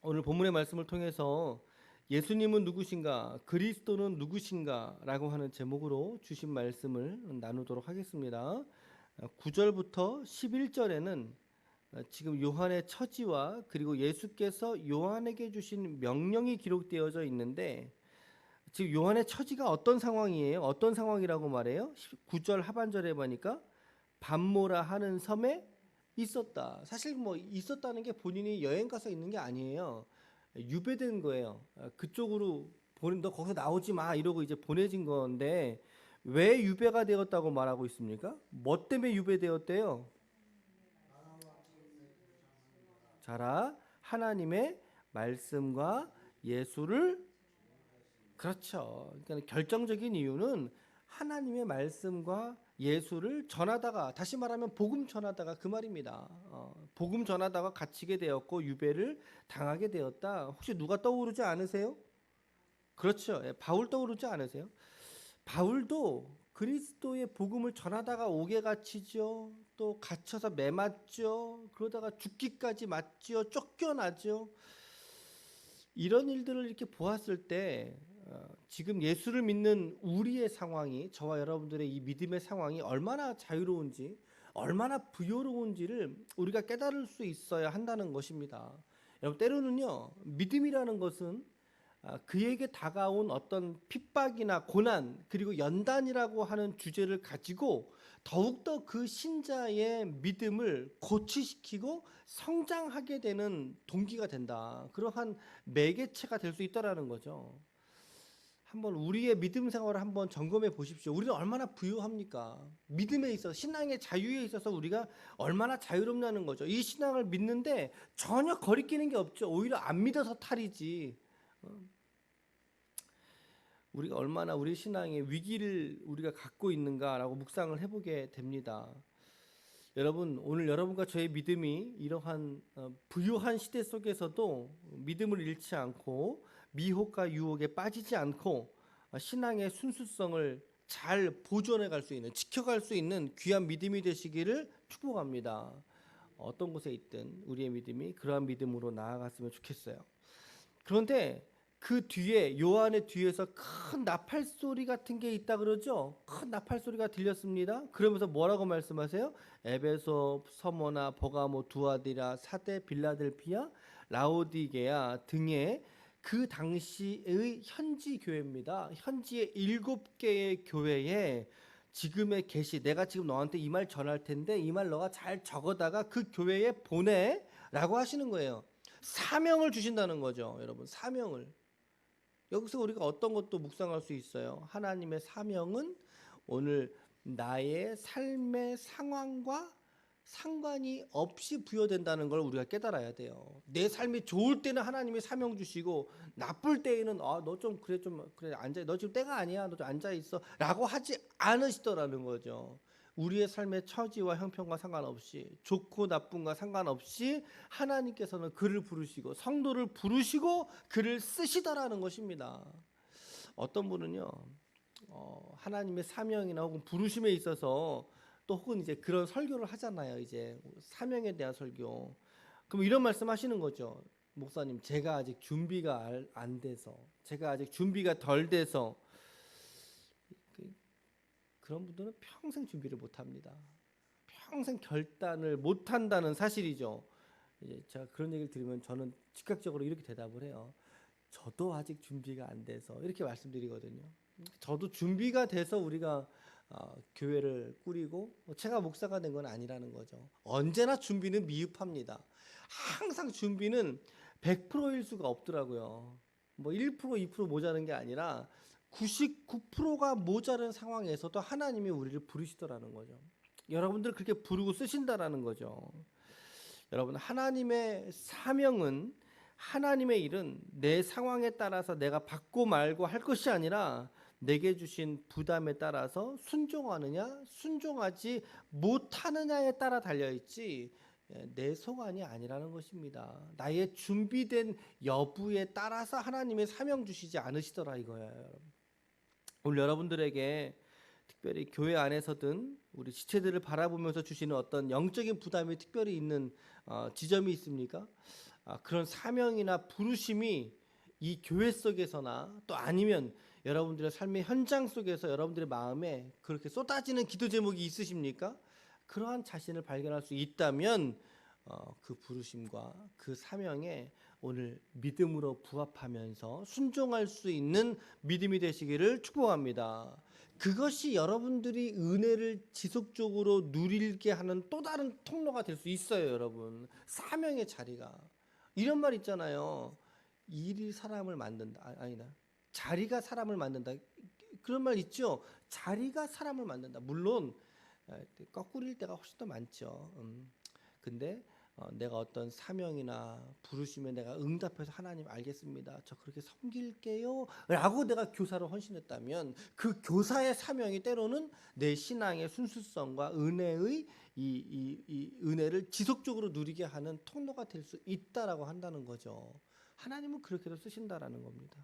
오늘 본문의 말씀을 통해서 예수님은 누구신가, 그리스도는 누구신가 라고 하는 제목으로 주신 말씀을 나누도록 하겠습니다. 9절부터 11절에는 지금 요한의 처지와 그리고 예수께서 요한에게 주신 명령이 기록되어져 있는데, 지금 요한의 처지가 어떤 상황이에요? 어떤 상황이라고 말해요? 9절 하반절에 보니까 밤모라 하는 섬에 있었다. 사실 뭐 있었다는 게 본인이 여행 가서 있는 게 아니에요. 유배된 거예요. 그쪽으로 보내, 너 거기서 나오지 마 이러고 이제 보내진 건데, 왜 유배가 되었다고 말하고 있습니까? 뭐 때문에 유배되었대요? 자라 하나님의 말씀과 예수를, 그렇죠. 그러니까 결정적인 이유는 하나님의 말씀과 예수를 전하다가, 다시 말하면 복음 전하다가 그 말입니다. 복음 전하다가 갇히게 되었고 유배를 당하게 되었다. 혹시 누가 떠오르지 않으세요? 그렇죠. 예, 바울 떠오르지 않으세요? 바울도 그리스도의 복음을 전하다가 옥에 갇히죠. 또 갇혀서 매맞죠. 그러다가 죽기까지 맞죠. 쫓겨나죠. 이런 일들을 이렇게 보았을 때 지금 예수를 믿는 우리의 상황이, 저와 여러분들의 이 믿음의 상황이 얼마나 자유로운지, 얼마나 부요로운지를 우리가 깨달을 수 있어야 한다는 것입니다. 여러분, 때로는요, 믿음이라는 것은 그에게 다가온 어떤 핍박이나 고난, 그리고 연단이라고 하는 주제를 가지고 더욱더 그 신자의 믿음을 고취시키고 성장하게 되는 동기가 된다. 그러한 매개체가 될 수 있다라는 거죠. 한번 우리의 믿음 생활을 한번 점검해 보십시오. 우리는 얼마나 부유합니까? 믿음에 있어서, 신앙의 자유에 있어서 우리가 얼마나 자유롭냐는 거죠. 이 신앙을 믿는데 전혀 거리끼는 게 없죠. 오히려 안 믿어서 탈이지. 우리가 얼마나 우리 신앙의 위기를 우리가 갖고 있는가라고 묵상을 해보게 됩니다. 여러분, 오늘 여러분과 저의 믿음이 이러한 부유한 시대 속에서도 믿음을 잃지 않고 미혹과 유혹에 빠지지 않고 신앙의 순수성을 잘 보존해 갈 수 있는, 지켜갈 수 있는 귀한 믿음이 되시기를 축복합니다. 어떤 곳에 있든 우리의 믿음이 그러한 믿음으로 나아갔으면 좋겠어요. 그런데 그 뒤에, 요한의 뒤에서 큰 나팔 소리 같은 게 있다 그러죠. 큰 나팔 소리가 들렸습니다. 그러면서 뭐라고 말씀하세요? 에베소, 서모나, 버가모, 두아디라, 사데, 빌라델피아, 라오디게아 등의 그 당시의 현지 교회입니다. 현지의 7개의 교회에 지금의 계시, 내가 지금 너한테 이 말 전할 텐데 이 말 너가 잘 적어다가 그 교회에 보내라고 하시는 거예요. 사명을 주신다는 거죠, 여러분. 사명을. 여기서 우리가 어떤 것도 묵상할 수 있어요. 하나님의 사명은 오늘 나의 삶의 상황과 상관이 없이 부여된다는 걸 우리가 깨달아야 돼요. 내 삶이 좋을 때는 하나님이 사명 주시고, 나쁠 때에는 너 좀 그래, 좀 그래, 앉아, 너 지금 때가 아니야, 너 좀 앉아 있어라고 하지 않으시더라는 거죠. 우리의 삶의 처지와 형편과 상관없이, 좋고 나쁜과 상관없이 하나님께서는 그를 부르시고 성도를 부르시고 그를 쓰시다라는 것입니다. 어떤 분은요, 하나님의 사명이나 혹은 부르심에 있어서 또 혹은 이제 그런 설교를 하잖아요. 이제 사명에 대한 설교. 그럼 이런 말씀하시는 거죠. 목사님, 제가 아직 준비가 안 돼서, 제가 아직 준비가 덜 돼서. 그런 분들은 평생 준비를 못 합니다. 평생 결단을 못 한다는 사실이죠. 이제 제가 그런 얘기를 들으면 저는 즉각적으로 이렇게 대답을 해요. 저도 아직 준비가 안 돼서, 이렇게 말씀드리거든요. 저도 준비가 돼서 우리가 교회를 꾸리고 제가 목사가 된 건 아니라는 거죠. 언제나 준비는 미흡합니다. 항상 준비는 100%일 수가 없더라고요. 뭐 1%, 2% 모자른 게 아니라 99%가 모자른 상황에서도 하나님이 우리를 부르시더라는 거죠. 여러분들 그렇게 부르고 쓰신다라는 거죠. 여러분, 하나님의 사명은, 하나님의 일은 내 상황에 따라서 내가 받고 말고 할 것이 아니라 내게 주신 부담에 따라서 순종하느냐 순종하지 못하느냐에 따라 달려있지 내 소관이 아니라는 것입니다. 나의 준비된 여부에 따라서 하나님의 사명 주시지 않으시더라 이거예요. 오늘 여러분들에게 특별히 교회 안에서든 우리 지체들을 바라보면서 주시는 어떤 영적인 부담이 특별히 있는 지점이 있습니까? 그런 사명이나 부르심이 이 교회 속에서나 또 아니면 여러분들의 삶의 현장 속에서 여러분들의 마음에 그렇게 쏟아지는 기도 제목이 있으십니까? 그러한 자신을 발견할 수 있다면 그 부르심과 그 사명에 오늘 믿음으로 부합하면서 순종할 수 있는 믿음이 되시기를 축복합니다. 그것이 여러분들이 은혜를 지속적으로 누리게 하는 또 다른 통로가 될 수 있어요, 여러분. 사명의 자리가. 이런 말 있잖아요. 일이 사람을 만든다. 아니다. 자리가 사람을 만든다. 그런 말 있죠. 자리가 사람을 만든다. 물론 거꾸릴 때가 훨씬 더 많죠. 근데 내가 어떤 사명이나 부르심에 내가 응답해서 하나님 알겠습니다. 저 그렇게 섬길게요. 라고 내가 교사로 헌신했다면 그 교사의 사명이 때로는 내 신앙의 순수성과 은혜의 이 은혜를 지속적으로 누리게 하는 통로가 될 수 있다라고 한다는 거죠. 하나님은 그렇게도 쓰신다라는 겁니다.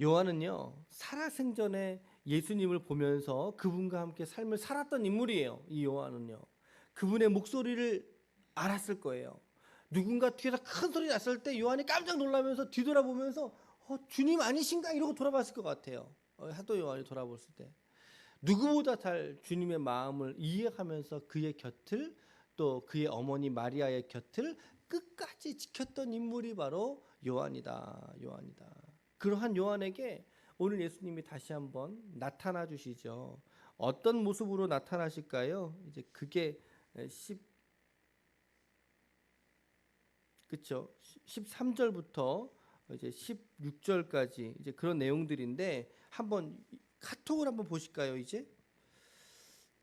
요한은요, 살아생전에 예수님을 보면서 그분과 함께 삶을 살았던 인물이에요. 이 요한은요. 그분의 목소리를 알았을 거예요. 누군가 뒤에서 큰 소리 났을 때 요한이 깜짝 놀라면서 뒤돌아보면서 주님 아니신가 이러고 돌아봤을 것 같아요. 사도 요한이 돌아봤을 때 누구보다 잘 주님의 마음을 이해하면서 그의 곁을 또 그의 어머니 마리아의 곁을 끝까지 지켰던 인물이 바로 요한이다. 그러한 요한에게 오늘 예수님이 다시 한번 나타나 주시죠. 어떤 모습으로 나타나실까요? 이제 그게 13절부터 이제 16절까지 이제 그런 내용들인데 한번 카톡을 한번 보실까요? 이제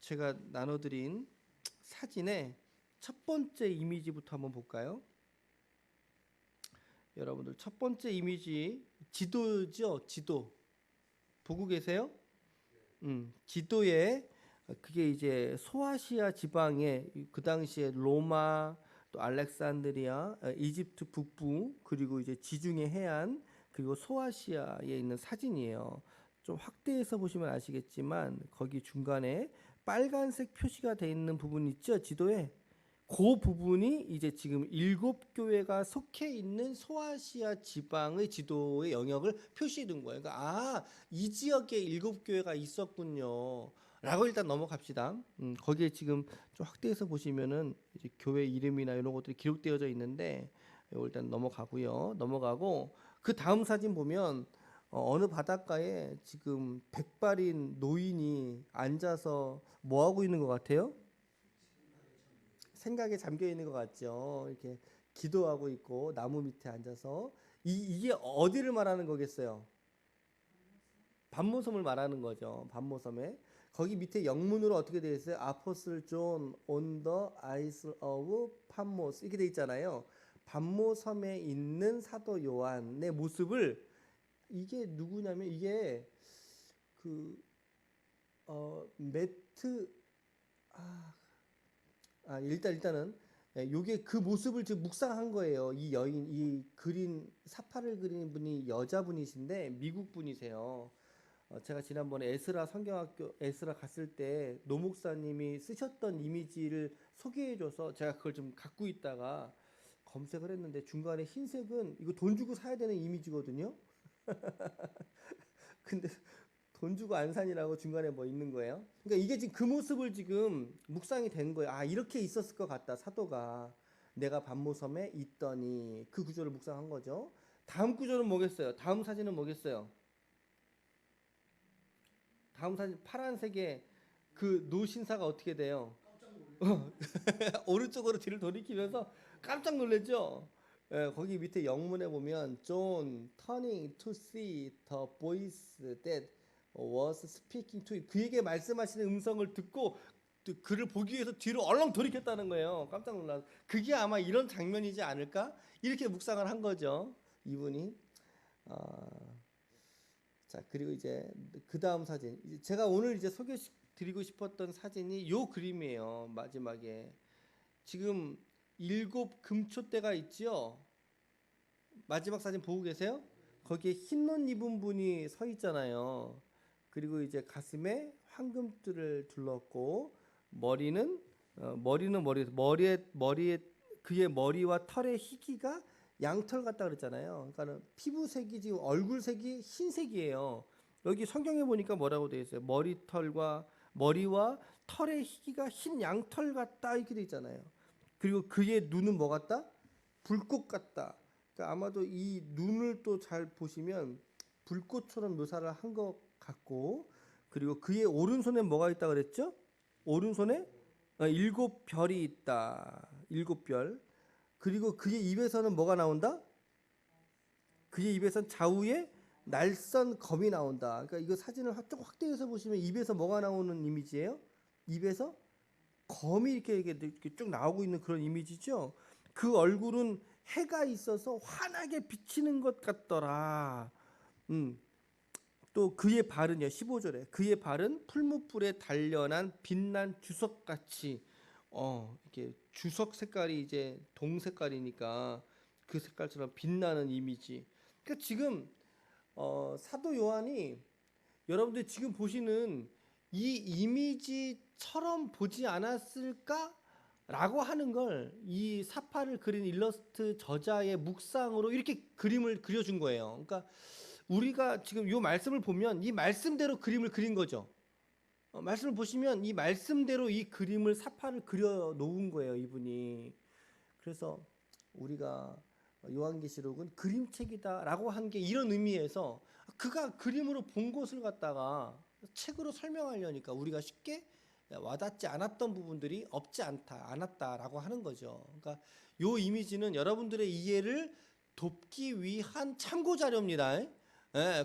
제가 나눠드린 사진의 첫 번째 이미지부터 한번 볼까요? 여러분들 첫 번째 이미지 지도죠, 지도 보고 계세요? 지도에 그게 이제 소아시아 지방에 그 당시에 로마 또 알렉산드리아, 이집트 북부 그리고 이제 지중해 해안 그리고 소아시아에 있는 사진이에요. 좀 확대해서 보시면 아시겠지만 거기 중간에 빨간색 표시가 되어 있는 부분 있죠, 지도에. 그 부분이 이제 지금 7교회가 속해 있는 소아시아 지방의 지도의 영역을 표시해 둔 거예요. 그러니까 이 지역에 7교회가 있었군요. 라고 일단 넘어갑시다. 거기에 지금 좀 확대해서 보시면은 이제 교회 이름이나 이런 것들이 기록되어져 있는데 이거 일단 넘어가고 그 다음 사진 보면 어느 바닷가에 지금 백발인 노인이 앉아서 뭐 하고 있는 것 같아요? 생각에 잠겨 있는 것 같죠. 이렇게 기도하고 있고 나무 밑에 앉아서 이게 어디를 말하는 거겠어요? 반모섬을 말하는 거죠. 반모섬에 거기 밑에 영문으로 어떻게 되어 있어요? 아포슬 존 on the isle of Patmos 이렇게 돼 있잖아요. 반모섬에 있는 사도 요한의 모습을 이게 누구냐면 이게 그 매트 일단은 요게 그 모습을 지금 묵상한 거예요. 이 여인, 이 사파를 그린 분이 여자분이신데 미국 분이세요. 제가 지난번에 에스라 성경학교 에스라 갔을 때 노 목사님이 쓰셨던 이미지를 소개해줘서 제가 그걸 좀 갖고 있다가 검색을 했는데 중간에 흰색은 이거 돈 주고 사야 되는 이미지거든요. 근데 돈 주고 안 산이라고 중간에 뭐 있는 거예요. 그러니까 이게 지금 그 모습을 지금 묵상이 된 거예요. 이렇게 있었을 것 같다. 사도가 내가 반모섬에 있더니 그 구절을 묵상한 거죠. 다음 구절은 뭐겠어요? 다음 사진은 뭐겠어요? 다음 사진 파란색의 그 노신사가 어떻게 돼요? 오른쪽으로 뒤를 돌이키면서 깜짝 놀랐죠. 거기 밑에 영문에 보면 John turning to see the voice that was speaking to him. 그에게 말씀하시는 음성을 듣고 그를 보기 위해서 뒤로 얼렁 돌이켰다는 거예요. 깜짝 놀라서. 그게 아마 이런 장면이지 않을까? 이렇게 묵상을 한 거죠. 이분이. 자, 그리고 이제 그 다음 사진. 제가 오늘 이제 소개드리고 싶었던 사진이 요 그림이에요. 마지막에. 지금 7금초대가 있지요. 마지막 사진 보고 계세요? 거기에 흰 옷 입은 분이 서 있잖아요. 그리고 이제 가슴에 황금줄을 둘렀고 머리에 그의 머리와 털의 희기가 양털 같다 그랬잖아요. 그러니까 피부색이 지금 얼굴색이 흰색이에요. 여기 성경에 보니까 뭐라고 되어 있어요? 머리와 털의 희기가 흰 양털 같다 이렇게 되어 있잖아요. 그리고 그의 눈은 뭐 같다? 불꽃 같다. 그러니까 아마도 이 눈을 또 잘 보시면 불꽃처럼 묘사를 한 것 같고, 그리고 그의 오른손에 뭐가 있다 그랬죠? 오른손에 일곱 별이 있다. 일곱 별. 그리고 그의 입에서는 뭐가 나온다? 그의 입에선 좌우에 날선 검이 나온다. 그러니까 이거 사진을 쭉 확대해서 보시면 입에서 뭐가 나오는 이미지예요? 입에서 검이 이렇게 쭉 나오고 있는 그런 이미지죠. 그 얼굴은 해가 있어서 환하게 비치는 것 같더라. 또 그의 발은요, 15절에 그의 발은 풀무불에 단련한 빛난 주석같이, 이렇게 주석 색깔이 이제 동 색깔이니까 그 색깔처럼 빛나는 이미지. 그러니까 지금 사도 요한이 여러분들 지금 보시는 이 이미지처럼 보지 않았을까라고 하는 걸 이 사파를 그린 일러스트 저자의 묵상으로 이렇게 그림을 그려준 거예요. 그러니까 우리가 지금 이 말씀을 보면 이 말씀대로 그림을 그린 거죠. 말씀을 보시면 이 말씀대로 이 그림을 사파를 그려 놓은 거예요, 이분이. 그래서 우리가 요한계시록은 그림책이다라고 한 게 이런 의미에서 그가 그림으로 본 것을 갖다가 책으로 설명하려니까 우리가 쉽게 와닿지 않았던 부분들이 없지 않았다라고 하는 거죠. 그러니까 요 이미지는 여러분들의 이해를 돕기 위한 참고 자료입니다.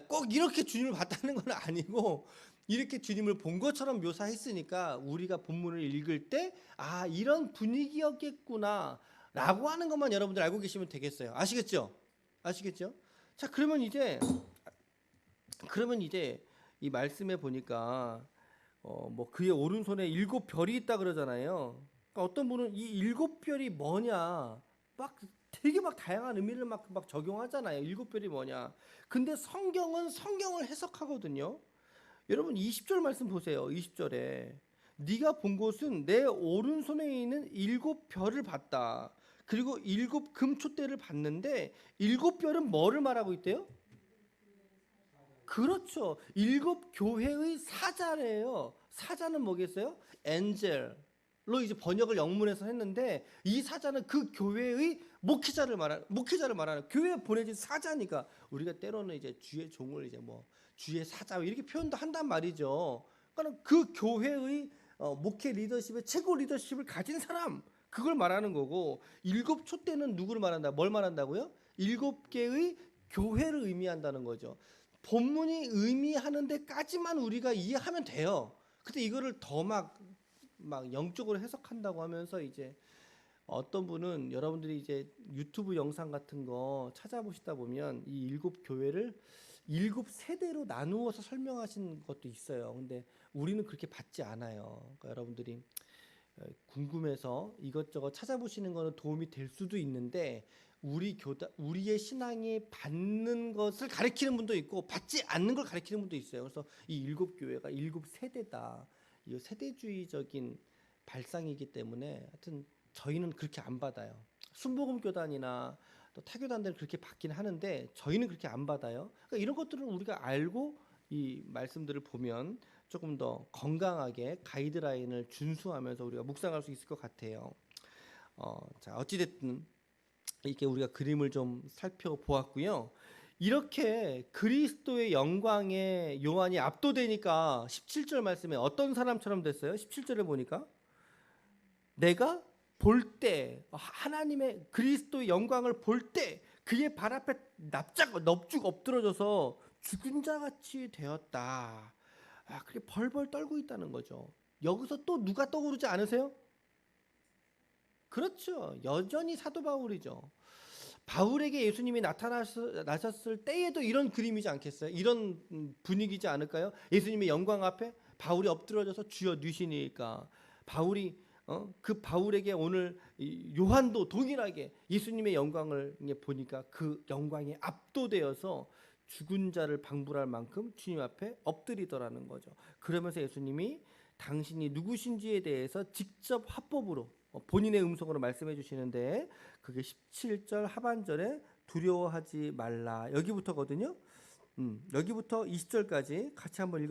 꼭 이렇게 주님을 봤다는 건 아니고 이렇게 주님을 본 것처럼 묘사했으니까 우리가 본문을 읽을 때 이런 분위기였겠구나 라고 하는 것만 여러분들 알고 계시면 되겠어요. 아시겠죠? 자, 그러면 이제 이 말씀에 보니까 뭐 그의 오른손에 일곱 별이 있다 그러잖아요. 그러니까 어떤 분은 이 일곱 별이 뭐냐 되게 다양한 의미를 막 적용하잖아요. 일곱 별이 뭐냐. 근데 성경은 성경을 해석하거든요. 여러분 20절 말씀 보세요. 20절에 네가 본 곳은 내 오른손에 있는 일곱 별을 봤다. 그리고 일곱 금촛대를 봤는데 일곱 별은 뭐를 말하고 있대요? 그렇죠. 일곱 교회의 사자래요. 사자는 뭐겠어요? 엔젤로 이제 번역을 영문에서 했는데 이 사자는 그 교회의 목회자를 말하는 교회에 보내진 사자니까 우리가 때로는 이제 주의 종을 이제 뭐 주의 사자 이렇게 표현도 한단 말이죠. 그러니까 그 교회의 목회 리더십의 최고 리더십을 가진 사람 그걸 말하는 거고 일곱 촛대는 누구를 말한다? 뭘 말한다고요? 일곱 개의 교회를 의미한다는 거죠. 본문이 의미하는 데까지만 우리가 이해하면 돼요. 근데 이거를 더 막 영적으로 해석한다고 하면서 이제 어떤 분은 여러분들이 이제 유튜브 영상 같은 거 찾아보시다 보면 이 일곱 교회를 일곱 세대로 나누어서 설명하신 것도 있어요. 근데 우리는 그렇게 받지 않아요. 그러니까 여러분들이 궁금해서 이것저것 찾아보시는 거는 도움이 될 수도 있는데 우리의 신앙이 받는 것을 가리키는 분도 있고 받지 않는 걸 가리키는 분도 있어요. 그래서 이 일곱 교회가 일곱 세대다. 이 세대주의적인 발상이기 때문에 하여튼 저희는 그렇게 안 받아요. 순복음 교단이나 또 타교단들은 그렇게 받긴 하는데 저희는 그렇게 안 받아요. 그러니까 이런 것들을 우리가 알고 이 말씀들을 보면 조금 더 건강하게 가이드라인을 준수하면서 우리가 묵상할 수 있을 것 같아요. 자, 어찌됐든 이렇게 우리가 그림을 좀 살펴보았고요. 이렇게 그리스도의 영광에 요한이 압도되니까 17절 말씀에 어떤 사람처럼 됐어요? 17절에 보니까 내가 볼 때 하나님의 그리스도의 영광을 볼 때 그의 발 앞에 넙죽 엎드러져서 죽은 자 같이 되었다. 그게 벌벌 떨고 있다는 거죠. 여기서 또 누가 떠오르지 않으세요? 그렇죠. 여전히 사도 바울이죠. 바울에게 예수님이 나타나셨을 때에도 이런 그림이지 않겠어요? 이런 분위기지 않을까요? 예수님의 영광 앞에 바울이 엎드려져서 주여 누시니까 바울이 그 바울에게 오늘 요한도 동일하게 예수님의 영광을 보니까 그 영광에 압도되어서 죽은 자를 방불할 만큼 주님 앞에 엎드리더라는 거죠. 그러면서 예수님이 당신이 누구신지에 대해서 직접 화법으로 본인의 음성으로 말씀해 주시는데 그게 17절 하반절에 두려워하지 말라 여기부터거든요. 여기부터 20절까지 같이 한번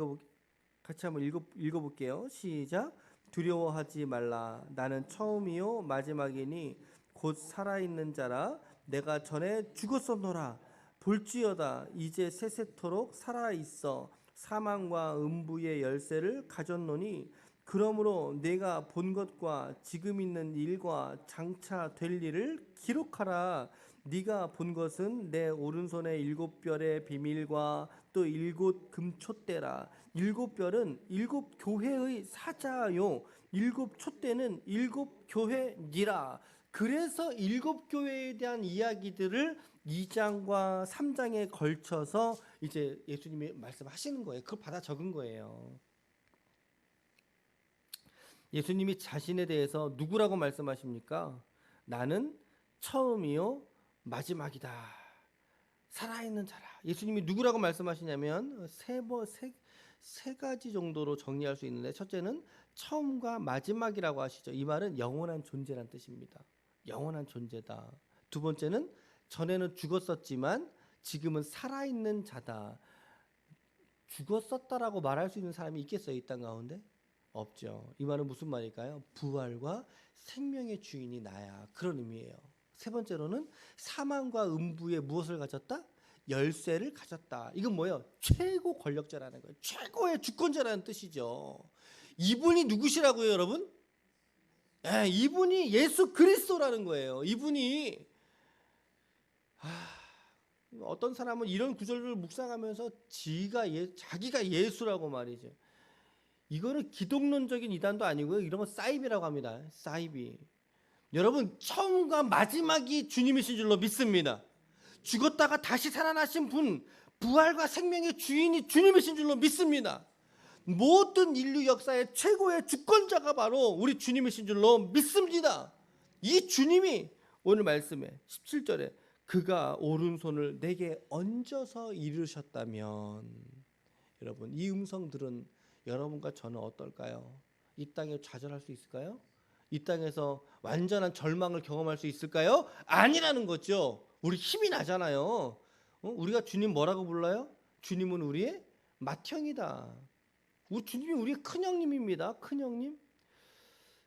읽어볼게요. 시작. 두려워하지 말라. 나는 처음이요 마지막이니 곧 살아있는 자라. 내가 전에 죽었었노라. 볼지어다 이제 세세토록 살아있어 사망과 음부의 열쇠를 가졌노니 그러므로 내가 본 것과 지금 있는 일과 장차 될 일을 기록하라. 네가 본 것은 내 오른손의 일곱 별의 비밀과 또 일곱 금촛대라. 일곱 별은 일곱 교회의 사자요 일곱 촛대는 일곱 교회니라. 그래서 일곱 교회에 대한 이야기들을 2장과 3장에 걸쳐서 이제 예수님이 말씀하시는 거예요. 그걸 받아 적은 거예요. 예수님이 자신에 대해서 누구라고 말씀하십니까? 나는 처음이요 마지막이다. 살아있는 자라. 예수님이 누구라고 말씀하시냐면 세 가지 정도로 정리할 수 있는데 첫째는 처음과 마지막이라고 하시죠. 이 말은 영원한 존재란 뜻입니다. 영원한 존재다. 두 번째는 전에는 죽었었지만 지금은 살아있는 자다. 죽었었다라고 말할 수 있는 사람이 있겠어요? 이 땅 가운데? 없죠. 이 말은 무슨 말일까요? 부활과 생명의 주인이 나야. 그런 의미예요. 세 번째로는 사망과 음부에 무엇을 가졌다? 열쇠를 가졌다. 이건 뭐예요? 최고 권력자라는 거예요. 최고의 주권자라는 뜻이죠. 이분이 누구시라고요, 여러분? 네, 이분이 예수 그리스도라는 거예요. 이분이 어떤 사람은 이런 구절을 묵상하면서 자기가 예수라고 말이죠. 이거는 기독론적인 이단도 아니고요. 이런 건 사이비라고 합니다. 사이비. 여러분 처음과 마지막이 주님이신 줄로 믿습니다. 죽었다가 다시 살아나신 분, 부활과 생명의 주인이 주님이신 줄로 믿습니다. 모든 인류 역사의 최고의 주권자가 바로 우리 주님이신 줄로 믿습니다. 이 주님이 오늘 말씀에 17절에 그가 오른손을 내게 얹어서 이루셨다면, 여러분 이 음성 들은 여러분과 저는 어떨까요? 이 땅에 좌절할 수 있을까요? 이 땅에서 완전한 절망을 경험할 수 있을까요? 아니라는 거죠. 우리 힘이 나잖아요. 우리가 주님 뭐라고 불러요? 주님은 우리의 맏형이다. 우리 주님이 우리의 큰형님입니다. 큰형님.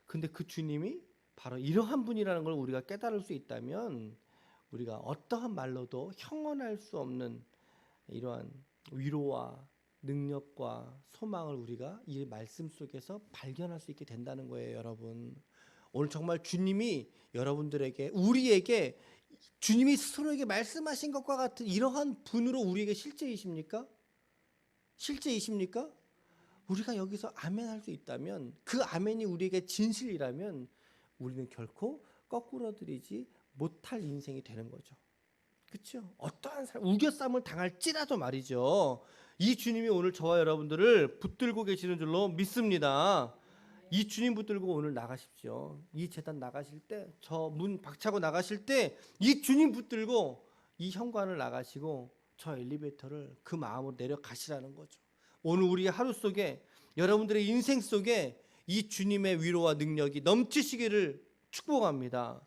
근데 그 주님이 바로 이러한 분이라는 걸 우리가 깨달을 수 있다면 우리가 어떠한 말로도 형언할 수 없는 이러한 위로와 능력과 소망을 우리가 이 말씀 속에서 발견할 수 있게 된다는 거예요, 여러분. 오늘 정말 주님이 여러분들에게, 우리에게 주님이 스스로에게 말씀하신 것과 같은 이러한 분으로 우리에게 실제이십니까? 실제이십니까? 우리가 여기서 아멘 할 수 있다면, 그 아멘이 우리에게 진실이라면 우리는 결코 거꾸러들이지 못할 인생이 되는 거죠. 그렇죠? 어떠한 우겨쌈을 당할지라도 말이죠. 이 주님이 오늘 저와 여러분들을 붙들고 계시는 줄로 믿습니다. 이 주님 붙들고 오늘 나가십시오. 이 제단 나가실 때, 저 문 박차고 나가실 때 이 주님 붙들고 이 현관을 나가시고 저 엘리베이터를 그 마음으로 내려가시라는 거죠. 오늘 우리의 하루 속에, 여러분들의 인생 속에 이 주님의 위로와 능력이 넘치시기를 축복합니다.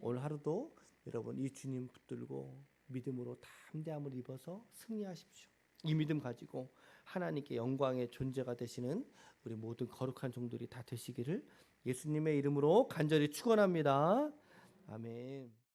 오늘 하루도 여러분 이 주님 붙들고 믿음으로 담대함을 입어서 승리하십시오. 이 믿음 가지고 하나님께 영광의 존재가 되시는 우리 모든 거룩한 종들이 다 되시기를 예수님의 이름으로 간절히 축원합니다. 아멘.